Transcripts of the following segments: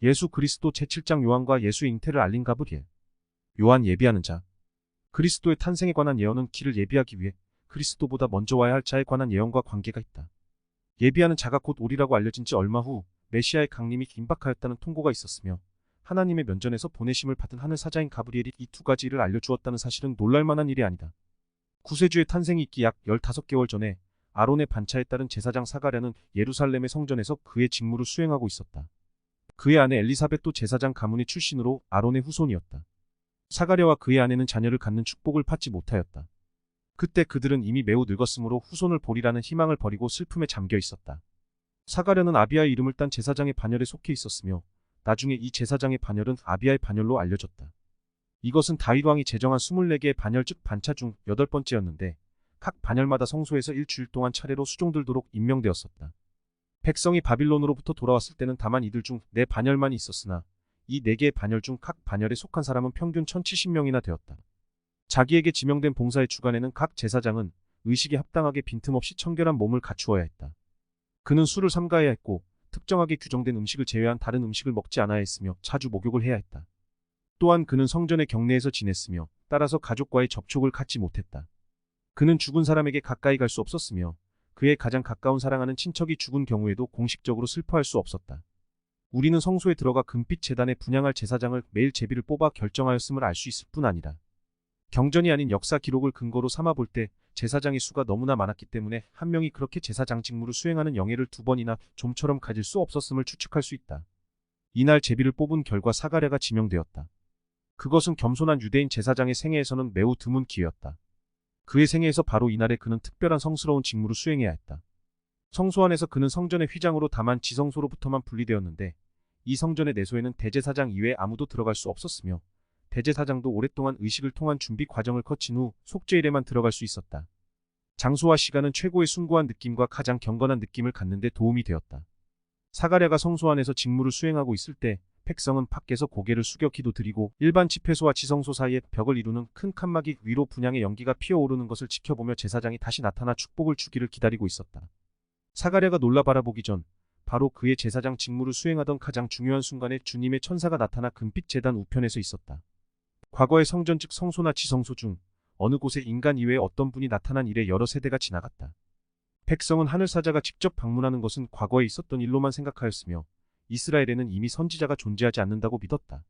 예수 그리스도 제7장 요한과 예수의 잉태를 알린 가브리엘. 요한 예비하는 자. 그리스도의 탄생에 관한 예언은 길을 예비하기 위해 그리스도보다 먼저 와야 할 자에 관한 예언과 관계가 있다. 예비하는 자가 곧 오리라고 알려진 지 얼마 후 메시아의 강림이 임박하였다는 통고가 있었으며 하나님의 면전에서 보내심을 받은 하늘 사자인 가브리엘이 이 두 가지 일을 알려주었다는 사실은 놀랄만한 일이 아니다. 구세주의 탄생이 있기 약 15개월 전에 아론의 반차에 따른 제사장 사가랴는 예루살렘의 성전에서 그의 직무를 수행하고 있었다. 그의 아내 엘리사벳도 제사장 가문의 출신으로 아론의 후손이었다. 사가랴와 그의 아내는 자녀를 갖는 축복을 받지 못하였다. 그때 그들은 이미 매우 늙었으므로 후손을 보리라는 희망을 버리고 슬픔에 잠겨 있었다. 사가랴는 아비야의 이름을 딴 제사장의 반열에 속해 있었으며 나중에 이 제사장의 반열은 아비야의 반열로 알려졌다. 이것은 다윗 왕이 제정한 24개의 반열 즉 반차 중 8번째였는데 각 반열마다 성소에서 일주일 동안 차례로 수종들도록 임명되었었다. 백성이 바빌론으로부터 돌아왔을 때는 다만 이들 중 4반열만이 있었으나 이 4개의 반열 중 각 반열에 속한 사람은 평균 1070명이나 되었다. 자기에게 지명된 봉사의 주간에는 각 제사장은 의식에 합당하게 빈틈없이 청결한 몸을 갖추어야 했다. 그는 술을 삼가해야 했고 특정하게 규정된 음식을 제외한 다른 음식을 먹지 않아야 했으며 자주 목욕을 해야 했다. 또한 그는 성전의 경내에서 지냈으며 따라서 가족과의 접촉을 갖지 못했다. 그는 죽은 사람에게 가까이 갈 수 없었으며 그의 가장 가까운 사랑하는 친척이 죽은 경우에도 공식적으로 슬퍼할 수 없었다. 우리는 성소에 들어가 금빛 제단에 분향할 제사장을 매일 제비를 뽑아 결정하였음을 알 수 있을 뿐 아니라 경전이 아닌 역사 기록을 근거로 삼아 볼 때 제사장의 수가 너무나 많았기 때문에 한 명이 그렇게 제사장 직무를 수행하는 영예를 2번이나 좀처럼 가질 수 없었음을 추측할 수 있다. 이날 제비를 뽑은 결과 사가랴가 지명되었다. 그것은 겸손한 유대인 제사장의 생애에서는 매우 드문 기회였다. 그의 생애에서 바로 이날에 그는 특별한 성스러운 직무를 수행해야 했다. 성소 안에서 그는 성전의 휘장으로 다만 지성소로부터만 분리되었는데 이 성전의 내소에는 대제사장 이외에 아무도 들어갈 수 없었으며 대제사장도 오랫동안 의식을 통한 준비 과정을 거친 후 속죄일에만 들어갈 수 있었다. 장소와 시간은 최고의 숭고한 느낌과 가장 경건한 느낌을 갖는 데 도움이 되었다. 사가랴가 성소 안에서 직무를 수행하고 있을 때 백성은 밖에서 고개를 숙여 기도드리고 일반 집회소와 지성소 사이에 벽을 이루는 큰 칸막이 위로 분향의 연기가 피어오르는 것을 지켜보며 제사장이 다시 나타나 축복을 주기를 기다리고 있었다. 사가랴가 놀라 바라보기 전 바로 그의 제사장 직무를 수행하던 가장 중요한 순간에 주님의 천사가 나타나 금빛 제단 우편에서 있었다. 과거의 성전 즉 성소나 지성소 중 어느 곳에 인간 이외에 어떤 분이 나타난 이래 여러 세대가 지나갔다. 백성은 하늘사자가 직접 방문하는 것은 과거에 있었던 일로만 생각하였으며 이스라엘에는 이미 선지자가 존재하지 않는다고 믿었다.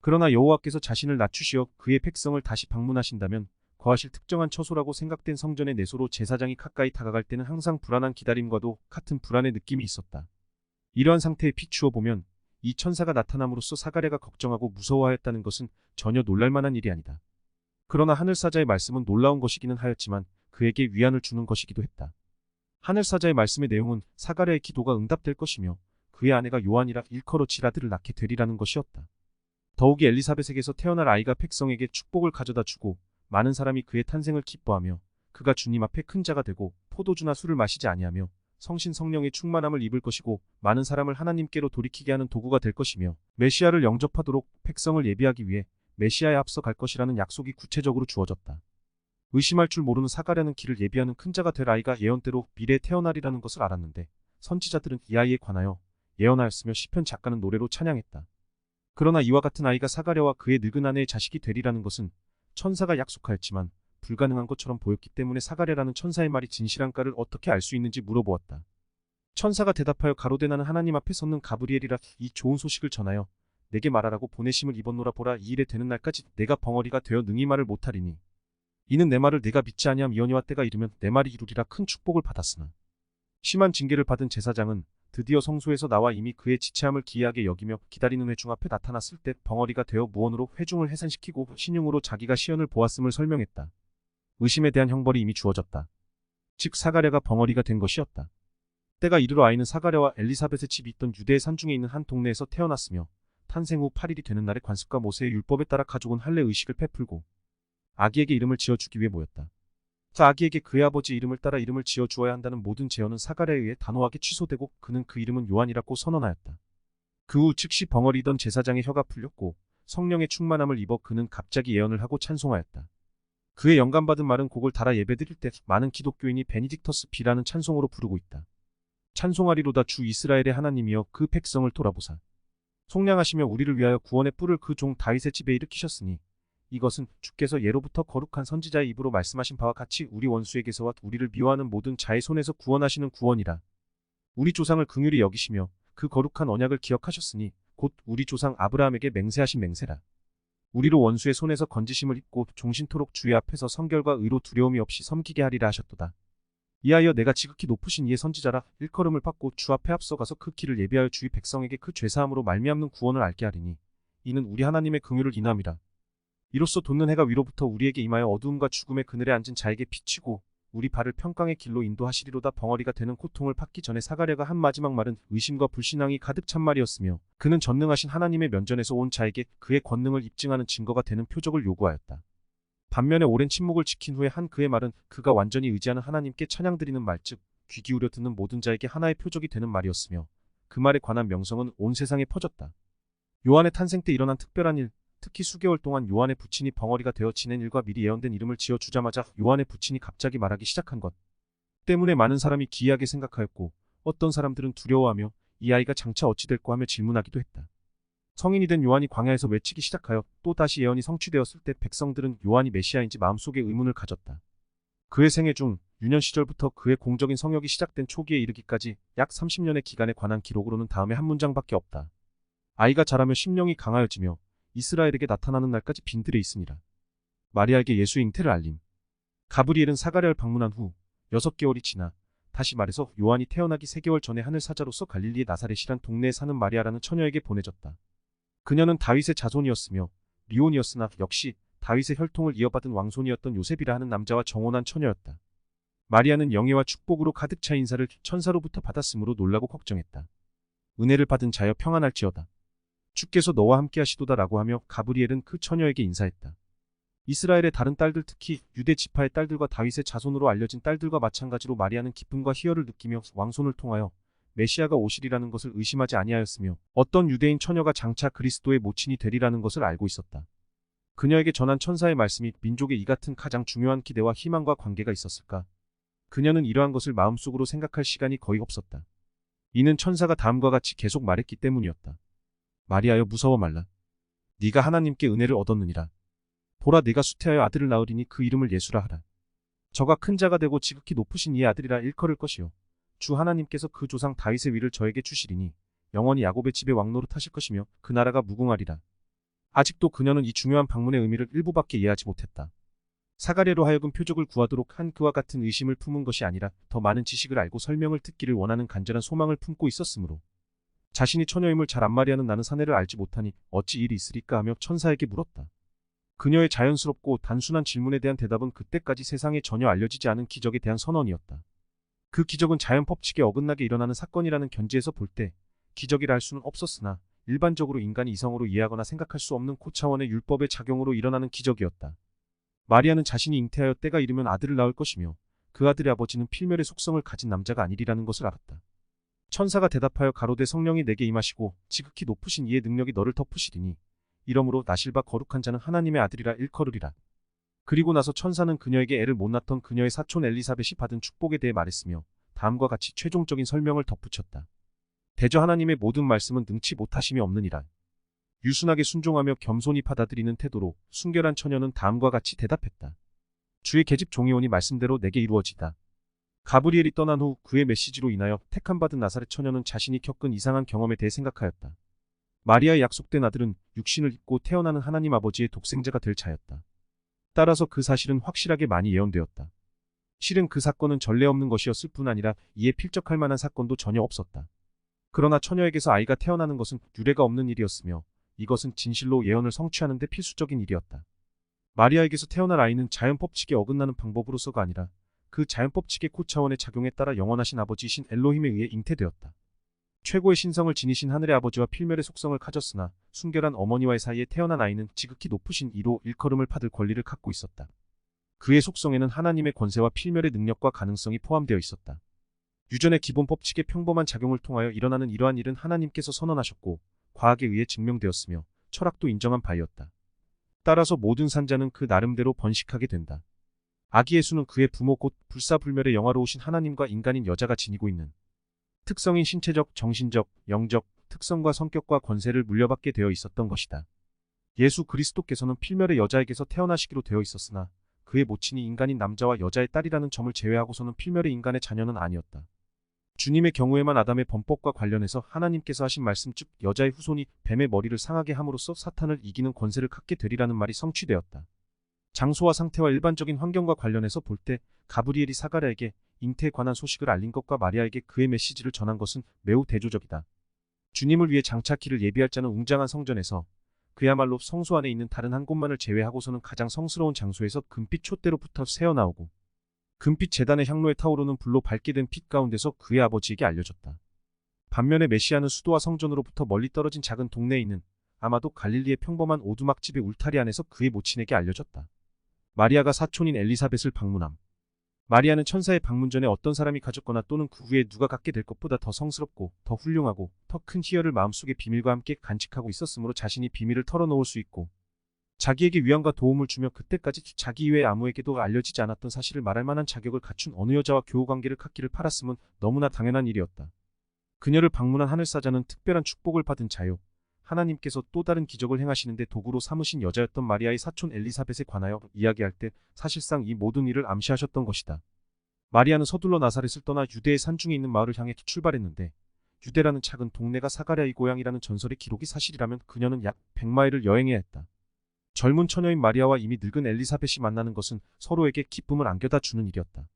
그러나 여호와께서 자신을 낮추시어 그의 백성을 다시 방문하신다면 거하실 특정한 처소라고 생각된 성전의 내소로 제사장이 가까이 다가갈 때는 항상 불안한 기다림과도 같은 불안의 느낌이 있었다. 이러한 상태에 비추어 보면 이 천사가 나타남으로써 사가랴가 걱정하고 무서워하였다는 것은 전혀 놀랄만한 일이 아니다. 그러나 하늘사자의 말씀은 놀라운 것이기는 하였지만 그에게 위안을 주는 것이기도 했다. 하늘사자의 말씀의 내용은 사가랴의 기도가 응답될 것이며 그의 아내가 요한이라 일컬어질 아들을 낳게 되리라는 것이었다. 더욱이 엘리사벳에게서 태어날 아이가 백성에게 축복을 가져다 주고 많은 사람이 그의 탄생을 기뻐하며 그가 주님 앞에 큰 자가 되고 포도주나 술을 마시지 아니하며 성신 성령의 충만함을 입을 것이고 많은 사람을 하나님께로 돌이키게 하는 도구가 될 것이며 메시아를 영접하도록 백성을 예비하기 위해 메시아에 앞서 갈 것이라는 약속이 구체적으로 주어졌다. 의심할 줄 모르는 사가랴는 길을 예비하는 큰 자가 될 아이가 예언대로 미래에 태어나리라는 것을 알았는데 선지자들은 이 아이에 관하여 예언하였으며 시편 작가는 노래로 찬양했다. 그러나 이와 같은 아이가 사가랴와 그의 늙은 아내의 자식이 되리라는 것은 천사가 약속하였지만 불가능한 것처럼 보였기 때문에 사가랴라는 천사의 말이 진실한가를 어떻게 알 수 있는지 물어보았다. 천사가 대답하여 가로되 나는 하나님 앞에 섰는 가브리엘이라 이 좋은 소식을 전하여 내게 말하라고 보내심을 입었노라. 보라 이 일에 되는 날까지 내가 벙어리가 되어 능히 말을 못하리니 이는 내 말을 내가 믿지 아니함. 이언이와 때가 이르면 내 말이 이루리라. 큰 축복을 받았으나 심한 징계를 받은 제사장은 드디어 성소에서 나와 이미 그의 지체함을 기이하게 여기며 기다리는 회중 앞에 나타났을 때 벙어리가 되어 무언으로 회중을 해산시키고 신용으로 자기가 시연을 보았음을 설명했다. 의심에 대한 형벌이 이미 주어졌다. 즉 사가랴가 벙어리가 된 것이었다. 때가 이르러 아이는 사가랴와 엘리사벳의 집이 있던 유대의 산중에 있는 한 동네에서 태어났으며 탄생 후 8일이 되는 날에 관습과 모세의 율법에 따라 가족은 할례 의식을 베풀고 아기에게 이름을 지어주기 위해 모였다. 아기에게 그의 아버지 이름을 따라 이름을 지어주어야 한다는 모든 제언은 사가랴에 의해 단호하게 취소되고 그는 그 이름은 요한이라고 선언하였다. 그 후 즉시 벙어리던 제사장의 혀가 풀렸고 성령의 충만함을 입어 그는 갑자기 예언을 하고 찬송하였다. 그의 영감받은 말은 곡을 달아 예배드릴 때 많은 기독교인이 베니딕터스 B라는 찬송으로 부르고 있다. 찬송하리로다 주 이스라엘의 하나님이여 그 백성을 돌아보사. 속량하시며 우리를 위하여 구원의 뿔을 그 종 다윗의 집에 일으키셨으니 이것은 주께서 예로부터 거룩한 선지자의 입으로 말씀하신 바와 같이 우리 원수에게서와 우리를 미워하는 모든 자의 손에서 구원하시는 구원이라. 우리 조상을 긍휼히 여기시며 그 거룩한 언약을 기억하셨으니 곧 우리 조상 아브라함에게 맹세하신 맹세라. 우리로 원수의 손에서 건지심을 입고 종신토록 주의 앞에서 성결과 의로 두려움이 없이 섬기게 하리라 하셨도다. 이하여 내가 지극히 높으신 이의 선지자라 일컬음을 받고 주 앞에 앞서가서 그 길을 예비하여 주의 백성에게 그 죄사함으로 말미암는 구원을 알게 하리니 이는 우리 하나님의 긍휼을 인함이라. 이로써 돋는 해가 위로부터 우리에게 임하여 어두움과 죽음의 그늘에 앉은 자에게 비치고 우리 발을 평강의 길로 인도하시리로다. 벙어리가 되는 고통을 받기 전에 사가랴가 한 마지막 말은 의심과 불신앙이 가득 찬 말이었으며 그는 전능하신 하나님의 면전에서 온 자에게 그의 권능을 입증하는 증거가 되는 표적을 요구하였다. 반면에 오랜 침묵을 지킨 후에 한 그의 말은 그가 완전히 의지하는 하나님께 찬양드리는 말, 즉 귀 기울여 듣는 모든 자에게 하나의 표적이 되는 말이었으며 그 말에 관한 명성은 온 세상에 퍼졌다. 요한의 탄생 때 일어난 특별한 일, 특히 수개월 동안 요한의 부친이 벙어리가 되어 지낸 일과 미리 예언된 이름을 지어주자마자 요한의 부친이 갑자기 말하기 시작한 것 때문에 많은 사람이 기이하게 생각하였고 어떤 사람들은 두려워하며 이 아이가 장차 어찌 될꼬 하며 질문하기도 했다. 성인이 된 요한이 광야에서 외치기 시작하여 또 다시 예언이 성취되었을 때 백성들은 요한이 메시아인지 마음속에 의문을 가졌다. 그의 생애 중 유년 시절부터 그의 공적인 성역이 시작된 초기에 이르기까지 약 30년의 기간에 관한 기록으로는 다음에 한 문장밖에 없다. 아이가 자라며 심령이 강하여지며 이스라엘에게 나타나는 날까지 빈들에 있으니라. 마리아에게 예수의 잉태를 알림. 가브리엘은 사가랴를 방문한 후 6개월이 지나 다시 말해서 요한이 태어나기 3개월 전에 하늘 사자로서 갈릴리의 나사렛이란 동네에 사는 마리아라는 처녀에게 보내졌다. 그녀는 다윗의 자손이었으며 리온이었으나 역시 다윗의 혈통을 이어받은 왕손이었던 요셉이라 하는 남자와 정혼한 처녀였다. 마리아는 영예와 축복으로 가득 차 인사를 천사로부터 받았으므로 놀라고 걱정했다. 은혜를 받은 자여 평안할지어다. 주께서 너와 함께 하시도다라고 하며 가브리엘은 그 처녀에게 인사했다. 이스라엘의 다른 딸들, 특히 유대 지파의 딸들과 다윗의 자손으로 알려진 딸들과 마찬가지로 마리아는 기쁨과 희열을 느끼며 왕손을 통하여 메시아가 오시리라는 것을 의심하지 아니하였으며 어떤 유대인 처녀가 장차 그리스도의 모친이 되리라는 것을 알고 있었다. 그녀에게 전한 천사의 말씀이 민족의 이 같은 가장 중요한 기대와 희망과 관계가 있었을까? 그녀는 이러한 것을 마음속으로 생각할 시간이 거의 없었다. 이는 천사가 다음과 같이 계속 말했기 때문이었다. 마리아여 무서워 말라. 네가 하나님께 은혜를 얻었느니라. 보라 네가 수태하여 아들을 낳으리니 그 이름을 예수라 하라. 저가 큰 자가 되고 지극히 높으신 이의 아들이라 일컬을 것이요 주 하나님께서 그 조상 다윗의 위를 저에게 주시리니 영원히 야곱의 집에 왕노릇 하실 것이며 그 나라가 무궁하리라. 아직도 그녀는 이 중요한 방문의 의미를 일부밖에 이해하지 못했다. 사가랴로 하여금 표적을 구하도록 한 그와 같은 의심을 품은 것이 아니라 더 많은 지식을 알고 설명을 듣기를 원하는 간절한 소망을 품고 있었으므로 자신이 처녀임을 잘 안마리아는 나는 사내를 알지 못하니 어찌 일이 있으리까 하며 천사에게 물었다. 그녀의 자연스럽고 단순한 질문에 대한 대답은 그때까지 세상에 전혀 알려지지 않은 기적에 대한 선언이었다. 그 기적은 자연 법칙에 어긋나게 일어나는 사건이라는 견지에서 볼 때 기적이라 할 수는 없었으나 일반적으로 인간이 이성으로 이해하거나 생각할 수 없는 고차원의 율법의 작용으로 일어나는 기적이었다. 마리아는 자신이 잉태하여 때가 이르면 아들을 낳을 것이며 그 아들의 아버지는 필멸의 속성을 가진 남자가 아니리라는 것을 알았다. 천사가 대답하여 가로되 성령이 내게 임하시고 지극히 높으신 이의 능력이 너를 덮으시리니 이러므로 나실바 거룩한 자는 하나님의 아들이라 일컬으리라. 그리고 나서 천사는 그녀에게 애를 못 낳던 그녀의 사촌 엘리사벳이 받은 축복에 대해 말했으며 다음과 같이 최종적인 설명을 덧붙였다. 대저 하나님의 모든 말씀은 능치 못하심이 없느니라. 유순하게 순종하며 겸손히 받아들이는 태도로 순결한 처녀는 다음과 같이 대답했다. 주의 계집 종이 오니 말씀대로 내게 이루어지다. 가브리엘이 떠난 후 그의 메시지로 인하여 택함받은 나사렛 처녀는 자신이 겪은 이상한 경험에 대해 생각하였다. 마리아의 약속된 아들은 육신을 입고 태어나는 하나님 아버지의 독생자가 될 자였다. 따라서 그 사실은 확실하게 많이 예언되었다. 실은 그 사건은 전례 없는 것이었을 뿐 아니라 이에 필적할 만한 사건도 전혀 없었다. 그러나 처녀에게서 아이가 태어나는 것은 유례가 없는 일이었으며 이것은 진실로 예언을 성취하는 데 필수적인 일이었다. 마리아에게서 태어날 아이는 자연 법칙에 어긋나는 방법으로서가 아니라 그 자연 법칙의 고차원의 작용에 따라 영원하신 아버지이신 엘로힘에 의해 잉태되었다. 최고의 신성을 지니신 하늘의 아버지와 필멸의 속성을 가졌으나 순결한 어머니와의 사이에 태어난 아이는 지극히 높으신 이로 일컬음을 받을 권리를 갖고 있었다. 그의 속성에는 하나님의 권세와 필멸의 능력과 가능성이 포함되어 있었다. 유전의 기본 법칙의 평범한 작용을 통하여 일어나는 이러한 일은 하나님께서 선언하셨고 과학에 의해 증명되었으며 철학도 인정한 바이었다. 따라서 모든 산자는 그 나름대로 번식하게 된다. 아기 예수는 그의 부모 곧 불사불멸의 영화로우신 하나님과 인간인 여자가 지니고 있는 특성인 신체적, 정신적, 영적, 특성과 성격과 권세를 물려받게 되어 있었던 것이다. 예수 그리스도께서는 필멸의 여자에게서 태어나시기로 되어 있었으나 그의 모친이 인간인 남자와 여자의 딸이라는 점을 제외하고서는 필멸의 인간의 자녀는 아니었다. 주님의 경우에만 아담의 범법과 관련해서 하나님께서 하신 말씀 즉 여자의 후손이 뱀의 머리를 상하게 함으로써 사탄을 이기는 권세를 갖게 되리라는 말이 성취되었다. 장소와 상태와 일반적인 환경과 관련해서 볼 때 가브리엘이 사가랴에게 잉태에 관한 소식을 알린 것과 마리아에게 그의 메시지를 전한 것은 매우 대조적이다. 주님을 위해 장차기를 예비할 자는 웅장한 성전에서 그야말로 성소 안에 있는 다른 한 곳만을 제외하고서는 가장 성스러운 장소에서 금빛 촛대로부터 새어나오고 금빛 제단의 향로에 타오르는 불로 밝게 된 빛 가운데서 그의 아버지에게 알려졌다. 반면에 메시아는 수도와 성전으로부터 멀리 떨어진 작은 동네에 있는 아마도 갈릴리의 평범한 오두막집의 울타리 안에서 그의 모친에게 알려졌다. 마리아가 사촌인 엘리사벳을 방문함. 마리아는 천사의 방문 전에 어떤 사람이 가졌거나 또는 그 후에 누가 갖게 될 것보다 더 성스럽고 더 훌륭하고 더 큰 희열을 마음속에 비밀과 함께 간직하고 있었으므로 자신이 비밀을 털어놓을 수 있고 자기에게 위안과 도움을 주며 그때까지 자기 이외에 아무에게도 알려지지 않았던 사실을 말할 만한 자격을 갖춘 어느 여자와 교우관계를 갖기를 팔았음은 너무나 당연한 일이었다. 그녀를 방문한 하늘사자는 특별한 축복을 받은 자요. 하나님께서 또 다른 기적을 행하시는데 도구로 삼으신 여자였던 마리아의 사촌 엘리사벳에 관하여 이야기할 때 사실상 이 모든 일을 암시하셨던 것이다. 마리아는 서둘러 나사렛을 떠나 유대의 산중에 있는 마을을 향해 출발했는데 유대라는 작은 동네가 사가랴의 고향이라는 전설의 기록이 사실이라면 그녀는 약 100마일을 여행해야 했다. 젊은 처녀인 마리아와 이미 늙은 엘리사벳이 만나는 것은 서로에게 기쁨을 안겨다 주는 일이었다.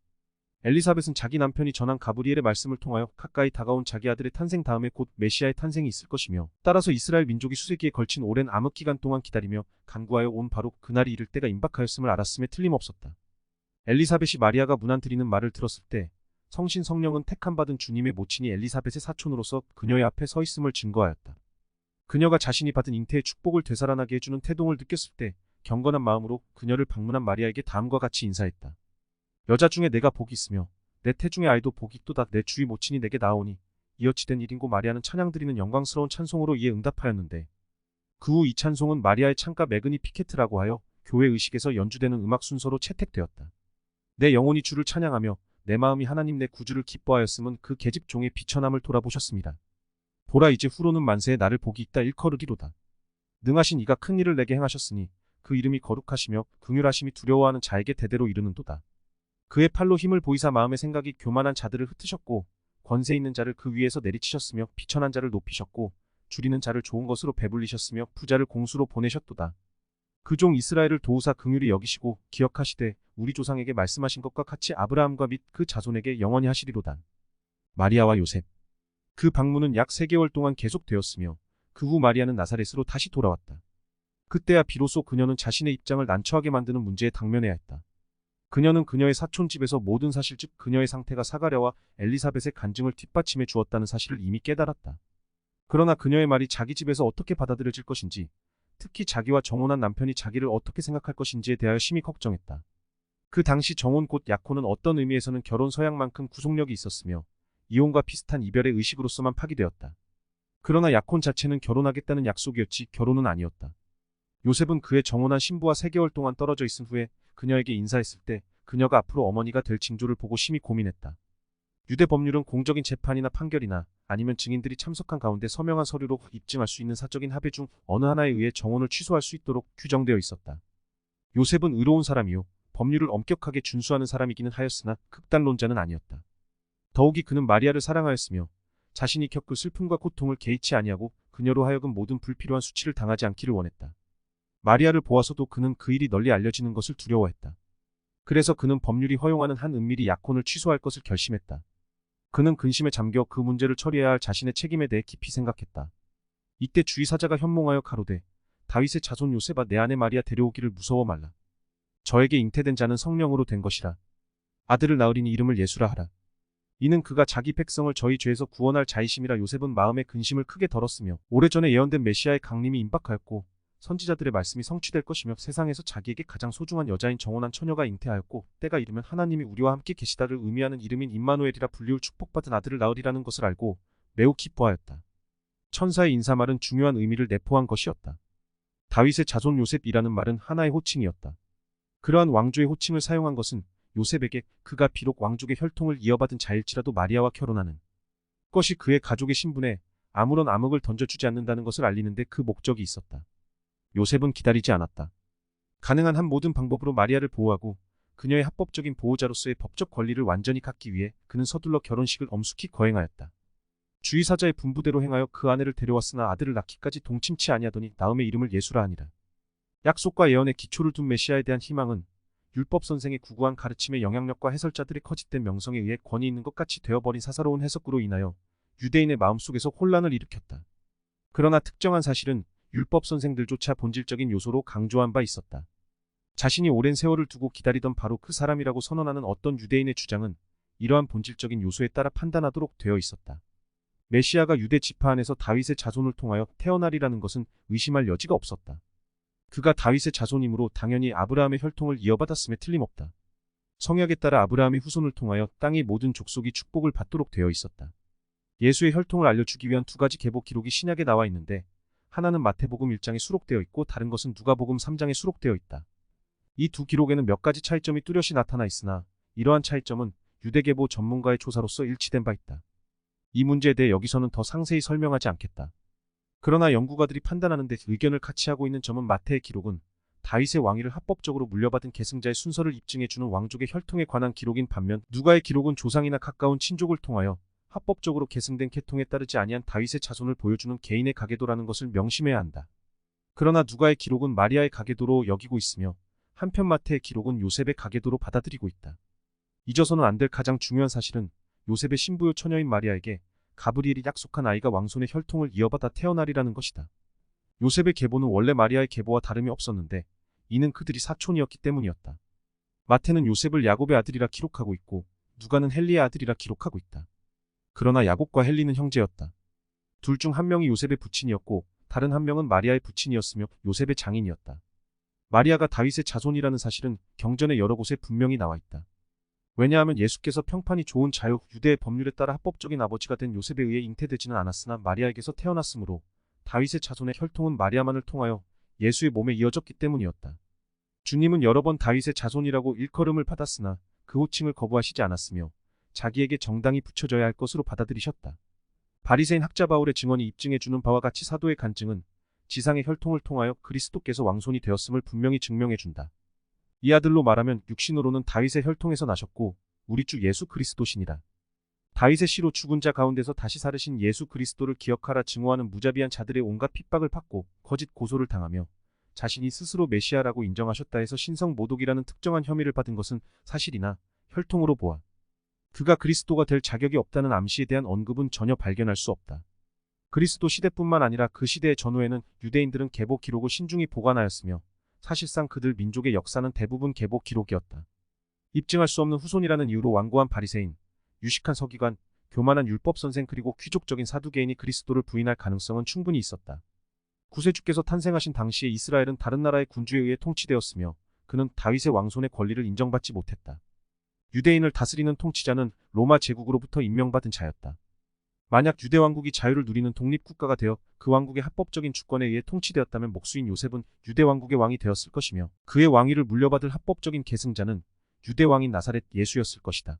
엘리사벳은 자기 남편이 전한 가브리엘의 말씀을 통하여 가까이 다가온 자기 아들의 탄생 다음에 곧 메시아의 탄생이 있을 것이며 따라서 이스라엘 민족이 수세기에 걸친 오랜 암흑 기간 동안 기다리며 간구하여 온 바로 그날이 이를 때가 임박하였음을 알았음에 틀림없었다. 엘리사벳이 마리아가 문안드리는 말을 들었을 때 성신 성령은 택함받은 주님의 모친이 엘리사벳의 사촌으로서 그녀의 앞에 서 있음을 증거하였다. 그녀가 자신이 받은 잉태의 축복을 되살아나게 해주는 태동을 느꼈을 때 경건한 마음으로 그녀를 방문한 마리아에게 다음과 같이 인사했다. 여자 중에 내가 복이 있으며 내 태중의 아이도 복이 있도다. 내 주의 모친이 내게 나오니 이어치 된 일인고. 마리아는 찬양드리는 영광스러운 찬송으로 이에 응답하였는데 그 후 이 찬송은 마리아의 창가 매그니 피케트라고 하여 교회 의식에서 연주되는 음악 순서로 채택되었다. 내 영혼이 주를 찬양하며 내 마음이 하나님 내 구주를 기뻐하였음은 그 계집 종의 비천함을 돌아보셨습니다. 보라 이제 후로는 만세에 나를 복이 있다 일컬으리로다. 능하신 이가 큰 일을 내게 행하셨으니 그 이름이 거룩하시며 긍휼하심이 두려워하는 자에게 대대로 이르는도다. 그의 팔로 힘을 보이사 마음의 생각이 교만한 자들을 흩으셨고 권세 있는 자를 그 위에서 내리치셨으며 비천한 자를 높이셨고 줄이는 자를 좋은 것으로 배불리셨으며 부자를 공수로 보내셨도다. 그 종 이스라엘을 도우사 긍휼히 여기시고 기억하시되 우리 조상에게 말씀하신 것과 같이 아브라함과 및 그 자손에게 영원히 하시리로다. 마리아와 요셉. 그 방문은 약 3개월 동안 계속되었으며 그 후 마리아는 나사렛으로 다시 돌아왔다. 그때야 비로소 그녀는 자신의 입장을 난처하게 만드는 문제에 당면해야 했다. 그녀는 그녀의 사촌집에서 모든 사실 즉 그녀의 상태가 사가랴와 엘리사벳의 간증을 뒷받침해 주었다는 사실을 이미 깨달았다. 그러나 그녀의 말이 자기 집에서 어떻게 받아들여질 것인지 특히 자기와 정혼한 남편이 자기를 어떻게 생각할 것인지에 대하여 심히 걱정했다. 그 당시 정혼 곧 약혼은 어떤 의미에서는 결혼 서약만큼 구속력이 있었으며 이혼과 비슷한 이별의 의식으로서만 파기되었다. 그러나 약혼 자체는 결혼하겠다는 약속이었지 결혼은 아니었다. 요셉은 그의 정혼한 신부와 3개월 동안 떨어져 있은 후에 그녀에게 인사했을 때 그녀가 앞으로 어머니가 될 징조를 보고 심히 고민했다. 유대 법률은 공적인 재판이나 판결이나 아니면 증인들이 참석한 가운데 서명한 서류로 입증할 수 있는 사적인 합의 중 어느 하나에 의해 정혼을 취소할 수 있도록 규정되어 있었다. 요셉은 의로운 사람이요 법률을 엄격하게 준수하는 사람이기는 하였으나 극단론자는 아니었다. 더욱이 그는 마리아를 사랑하였으며 자신이 겪을 슬픔과 고통을 개의치 아니하고 그녀로 하여금 모든 불필요한 수치를 당하지 않기를 원했다. 마리아를 보아서도 그는 그 일이 널리 알려지는 것을 두려워했다. 그래서 그는 법률이 허용하는 한 은밀히 약혼을 취소할 것을 결심했다. 그는 근심에 잠겨 그 문제를 처리해야 할 자신의 책임에 대해 깊이 생각했다. 이때 주의사자가 현몽하여 가로되 다윗의 자손 요셉아 내 아내 마리아 데려오기를 무서워 말라. 저에게 잉태된 자는 성령으로 된 것이라. 아들을 낳으리니 이름을 예수라 하라. 이는 그가 자기 백성을 저희 죄에서 구원할 자이심이라. 요셉은 마음에 근심을 크게 덜었으며 오래전에 예언된 메시아의 강림이 임박하였고 선지자들의 말씀이 성취될 것이며 세상에서 자기에게 가장 소중한 여자인 정혼한 처녀가 잉태하였고 때가 이르면 하나님이 우리와 함께 계시다를 의미하는 이름인 임마누엘이라 불리울 축복받은 아들을 낳으리라는 것을 알고 매우 기뻐하였다. 천사의 인사말은 중요한 의미를 내포한 것이었다. 다윗의 자손 요셉이라는 말은 하나의 호칭이었다. 그러한 왕조의 호칭을 사용한 것은 요셉에게 그가 비록 왕족의 혈통을 이어받은 자일지라도 마리아와 결혼하는 것이 그의 가족의 신분에 아무런 암흑을 던져주지 않는다는 것을 알리는데 그 목적이 있었다. 요셉은 기다리지 않았다. 가능한 한 모든 방법으로 마리아를 보호하고 그녀의 합법적인 보호자로서의 법적 권리를 완전히 갖기 위해 그는 서둘러 결혼식을 엄숙히 거행하였다. 주의사자의 분부대로 행하여 그 아내를 데려왔으나 아들을 낳기까지 동침치 아니하더니 나음의 이름을 예수라 하니라. 약속과 예언의 기초를 둔 메시아에 대한 희망은 율법 선생의 구구한 가르침의 영향력과 해설자들의 거짓된 명성에 의해 권위 있는 것 같이 되어버린 사사로운 해석으로 인하여 유대인의 마음속에서 혼란을 일으켰다. 그러나 특정한 사실은 율법 선생들조차 본질적인 요소로 강조한 바 있었다. 자신이 오랜 세월을 두고 기다리던 바로 그 사람이라고 선언하는 어떤 유대인의 주장은 이러한 본질적인 요소에 따라 판단하도록 되어 있었다. 메시아가 유대 지파 안에서 다윗의 자손을 통하여 태어나리라는 것은 의심할 여지가 없었다. 그가 다윗의 자손이므로 당연히 아브라함의 혈통을 이어받았음에 틀림없다. 성약에 따라 아브라함의 후손을 통하여 땅의 모든 족속이 축복을 받도록 되어 있었다. 예수의 혈통을 알려주기 위한 두 가지 계보 기록이 신약에 나와 있는데 하나는 마태복음 1장에 수록되어 있고 다른 것은 누가복음 3장에 수록되어 있다. 이 두 기록에는 몇 가지 차이점이 뚜렷이 나타나 있으나 이러한 차이점은 유대계보 전문가의 조사로서 일치된 바 있다. 이 문제에 대해 여기서는 더 상세히 설명하지 않겠다. 그러나 연구가들이 판단하는 데 의견을 같이 하고 있는 점은 마태의 기록은 다윗의 왕위를 합법적으로 물려받은 계승자의 순서를 입증해주는 왕족의 혈통에 관한 기록인 반면 누가의 기록은 조상이나 가까운 친족을 통하여 합법적으로 계승된 계통에 따르지 아니한 다윗의 자손을 보여주는 개인의 가계도라는 것을 명심해야 한다. 그러나 누가의 기록은 마리아의 가계도로 여기고 있으며 한편 마태의 기록은 요셉의 가계도로 받아들이고 있다. 잊어서는 안 될 가장 중요한 사실은 요셉의 신부요 처녀인 마리아에게 가브리엘이 약속한 아이가 왕손의 혈통을 이어받아 태어나리라는 것이다. 요셉의 계보는 원래 마리아의 계보와 다름이 없었는데 이는 그들이 사촌이었기 때문이었다. 마태는 요셉을 야곱의 아들이라 기록하고 있고 누가는 헬리의 아들이라 기록하고 있다. 그러나 야곱과 헬리는 형제였다. 둘 중 한 명이 요셉의 부친이었고 다른 한 명은 마리아의 부친이었으며 요셉의 장인이었다. 마리아가 다윗의 자손이라는 사실은 경전의 여러 곳에 분명히 나와 있다. 왜냐하면 예수께서 평판이 좋은 자유 유대의 법률에 따라 합법적인 아버지가 된 요셉에 의해 잉태되지는 않았으나 마리아에게서 태어났으므로 다윗의 자손의 혈통은 마리아만을 통하여 예수의 몸에 이어졌기 때문이었다. 주님은 여러 번 다윗의 자손이라고 일컬음을 받았으나 그 호칭을 거부하시지 않았으며 자기에게 정당히 붙여져야 할 것으로 받아들이셨다. 바리새인 학자 바울의 증언이 입증해주는 바와 같이 사도의 간증은 지상의 혈통을 통하여 그리스도께서 왕손이 되었음을 분명히 증명해준다. 이 아들로 말하면 육신으로는 다윗의 혈통에서 나셨고 우리 주 예수 그리스도시니라. 다윗의 씨로 죽은 자 가운데서 다시 살으신 예수 그리스도를 기억하라 증오하는 무자비한 자들의 온갖 핍박을 받고 거짓 고소를 당하며 자신이 스스로 메시아라고 인정하셨다 해서 신성 모독이라는 특정한 혐의를 받은 것은 사실이나 혈통으로 보아 그가 그리스도가 될 자격이 없다는 암시에 대한 언급은 전혀 발견할 수 없다. 그리스도 시대뿐만 아니라 그 시대의 전후에는 유대인들은 계보 기록을 신중히 보관하였으며 사실상 그들 민족의 역사는 대부분 계보 기록이었다. 입증할 수 없는 후손이라는 이유로 완고한 바리새인, 유식한 서기관, 교만한 율법 선생 그리고 귀족적인 사두개인이 그리스도를 부인할 가능성은 충분히 있었다. 구세주께서 탄생하신 당시에 이스라엘은 다른 나라의 군주에 의해 통치되었으며 그는 다윗의 왕손의 권리를 인정받지 못했다. 유대인을 다스리는 통치자는 로마 제국으로부터 임명받은 자였다. 만약 유대 왕국이 자유를 누리는 독립국가가 되어 그 왕국의 합법적인 주권에 의해 통치되었다면 목수인 요셉은 유대 왕국의 왕이 되었을 것이며 그의 왕위를 물려받을 합법적인 계승자는 유대 왕인 나사렛 예수였을 것이다.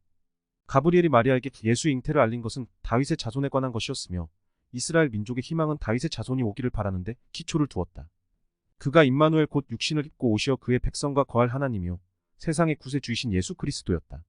가브리엘이 마리아에게 예수의 잉태를 알린 것은 다윗의 자손에 관한 것이었으며 이스라엘 민족의 희망은 다윗의 자손이 오기를 바라는데 기초를 두었다. 그가 임마누엘 곧 육신을 입고 오시어 그의 백성과 거할 하나님이요 세상의 구세주이신 예수 그리스도였다.